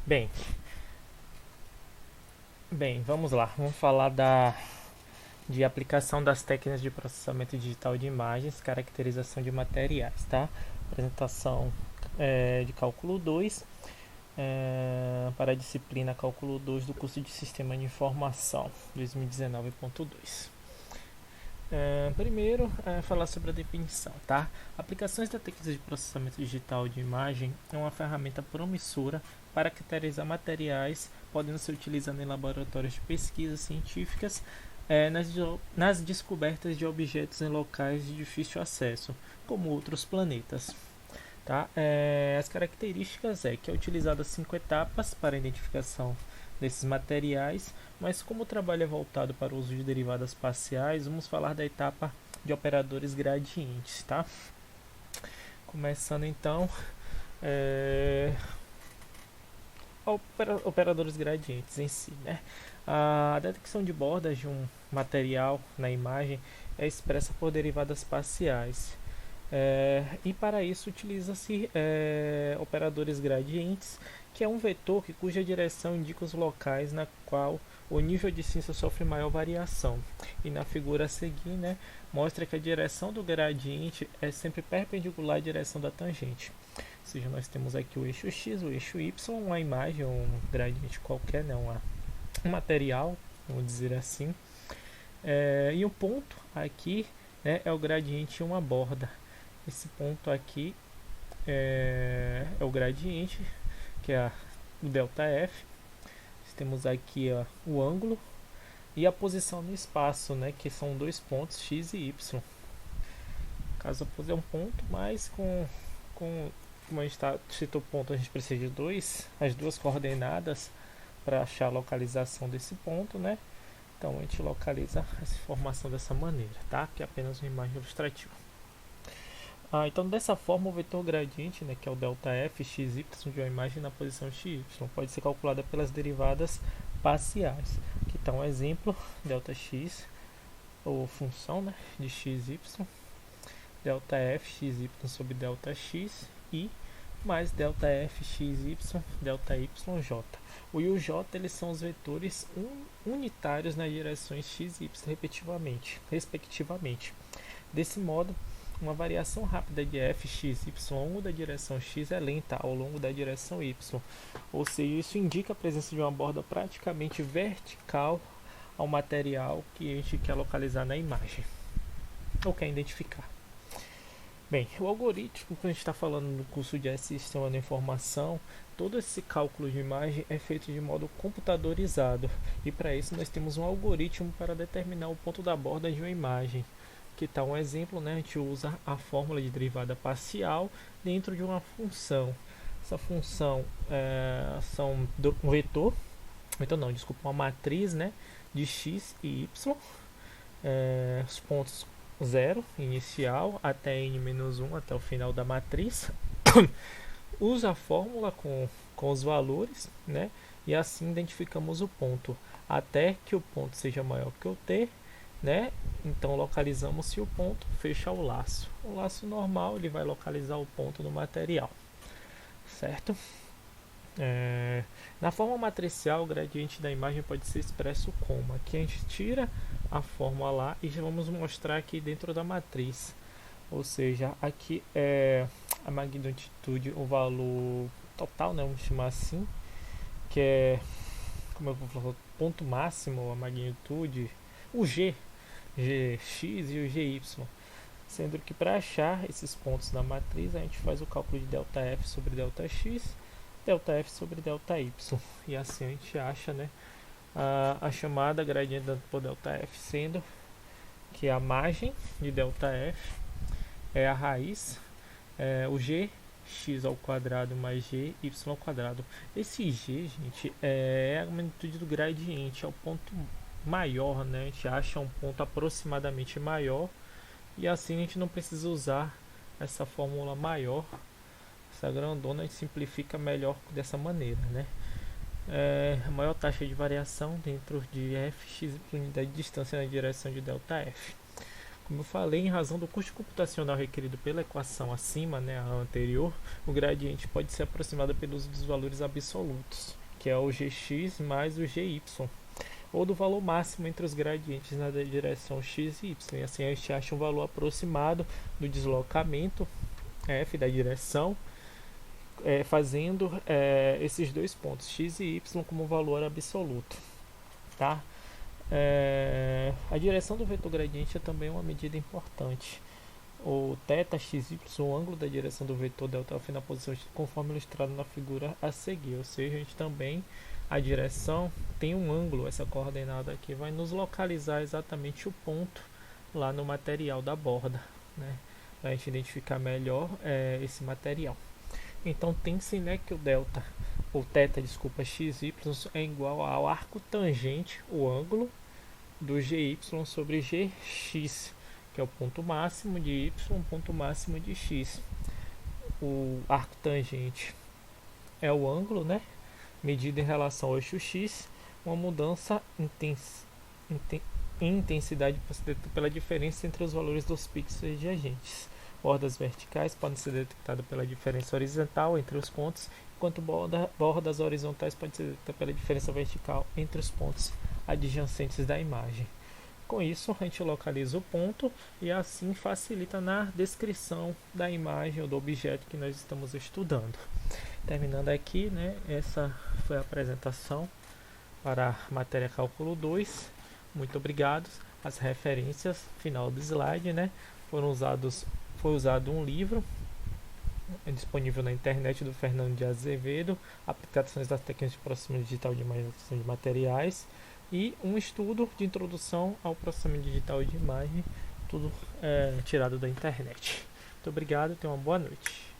Bem, vamos lá. Vamos falar de aplicação das técnicas de processamento digital de imagens, caracterização de materiais, tá? Apresentação de cálculo 2 para a disciplina cálculo 2 do curso de Sistema de Informação 2019.2. Primeiro, falar sobre a definição, tá? Aplicações da técnica de processamento digital de imagem é uma ferramenta promissora para caracterizar materiais, podendo ser utilizada em laboratórios de pesquisas científicas, nas descobertas de objetos em locais de difícil acesso, como outros planetas. Tá? As características é que é utilizada 5 etapas para a identificação desses materiais, mas como o trabalho é voltado para o uso de derivadas parciais, vamos falar da etapa de operadores gradientes, tá? Começando então, operadores gradientes em si, né? A detecção de bordas de um material na imagem é expressa por derivadas parciais. E para isso utiliza-se operadores gradientes, que é um vetor cuja direção indica os locais na qual o nível de ciência sofre maior variação. E na figura a seguir, né, mostra que a direção do gradiente é sempre perpendicular à direção da tangente. Ou seja, nós temos aqui o eixo X, o eixo Y, uma imagem, um gradiente qualquer, né, um material, vamos dizer assim. E o ponto aqui, né, é o gradiente em uma borda. Esse ponto aqui é o gradiente, que é o ΔF. Temos aqui o ângulo e a posição no espaço, né, que são dois pontos x e y. Caso é um ponto, mas como a gente citou ponto, a gente precisa de as duas coordenadas para achar a localização desse ponto, né? Então a gente localiza essa informação dessa maneira, tá? Que é apenas uma imagem ilustrativa. Então dessa forma o vetor gradiente, né, que é o ΔF xy de uma imagem na posição xy, pode ser calculada pelas derivadas parciais. Aqui está um exemplo, ΔX, ou função, né, de xy, ΔF xy sobre ΔX e mais ΔF xy ΔYJ. O I e o J eles são os vetores unitários nas direções x e y respectivamente. Desse modo, uma variação rápida de f, x, y ao longo da direção x é lenta ao longo da direção y, ou seja, isso indica a presença de uma borda praticamente vertical ao material que a gente quer localizar na imagem ou quer identificar. Bem, o algoritmo que a gente está falando no curso de Sistema de Informação, todo esse cálculo de imagem é feito de modo computadorizado e para isso nós temos um algoritmo para determinar o ponto da borda de uma imagem. Que está um exemplo, né? A gente usa a fórmula de derivada parcial dentro de uma função. Essa função são um vetor, então não, desculpa, uma matriz, né, de x e y, os pontos 0 inicial até n-1 até o final da matriz. Usa a fórmula com os valores, né, e assim identificamos o ponto até que o ponto seja maior que o t, né? Então localizamos se o ponto fecha o laço. O laço normal ele vai localizar o ponto no material, certo? Na forma matricial, o gradiente da imagem pode ser expresso como: aqui a gente tira a fórmula lá e já vamos mostrar aqui dentro da matriz. Ou seja, aqui é a magnitude, o valor total, né? Vamos chamar assim, que é, como eu vou falar, ponto máximo, a magnitude, o G, Gx e o Gy, sendo que para achar esses pontos na matriz a gente faz o cálculo de ΔF sobre ΔX, ΔF sobre ΔY, e assim a gente acha, né, a chamada gradiente por ΔF, sendo que a margem de ΔF é a raiz, o G x ao quadrado mais g y ao quadrado. Esse g, gente, é a magnitude do gradiente, é o ponto maior, né? A gente acha um ponto aproximadamente maior e assim a gente não precisa usar essa fórmula maior, essa grandona, a gente simplifica melhor dessa maneira, né? A maior taxa de variação dentro de f, x, unidade de distância na direção de ΔF. Como eu falei, em razão do custo computacional requerido pela equação acima, né, a anterior, o gradiente pode ser aproximado pelo uso dos valores absolutos, que é o gx mais o gy, ou do valor máximo entre os gradientes na direção x e y. E assim a gente acha um valor aproximado do deslocamento f da direção, fazendo esses dois pontos, x e y, como valor absoluto. Tá? A direção do vetor gradiente é também uma medida importante. O θ, x, y, o ângulo da direção do vetor ΔΦ na posição conforme ilustrado na figura a seguir. Ou seja, a gente também, a direção tem um ângulo, essa coordenada aqui vai nos localizar exatamente o ponto lá no material da borda, né? Para a gente identificar melhor esse material. Então tem-se, né, que o θ, xy é igual ao arco tangente, o ângulo do gy sobre gx, que é o ponto máximo de y, ponto máximo de x. O arco tangente é o ângulo, né, medido em relação ao eixo x, uma mudança em intensidade pela diferença entre os valores dos pixels adjacentes. Bordas verticais podem ser detectadas pela diferença horizontal entre os pontos, enquanto bordas horizontais podem ser detectadas pela diferença vertical entre os pontos adjacentes da imagem. Com isso, a gente localiza o ponto e assim facilita na descrição da imagem ou do objeto que nós estamos estudando. Terminando aqui, né, essa foi a apresentação para a matéria Cálculo 2. Muito obrigado. As referências, final do slide, né, foi usado um livro disponível na internet do Fernando de Azevedo, Aplicações das técnicas de processamento digital de imagem de materiais, e um estudo de introdução ao processamento digital de imagem, tudo tirado da internet. Muito obrigado, tenha uma boa noite.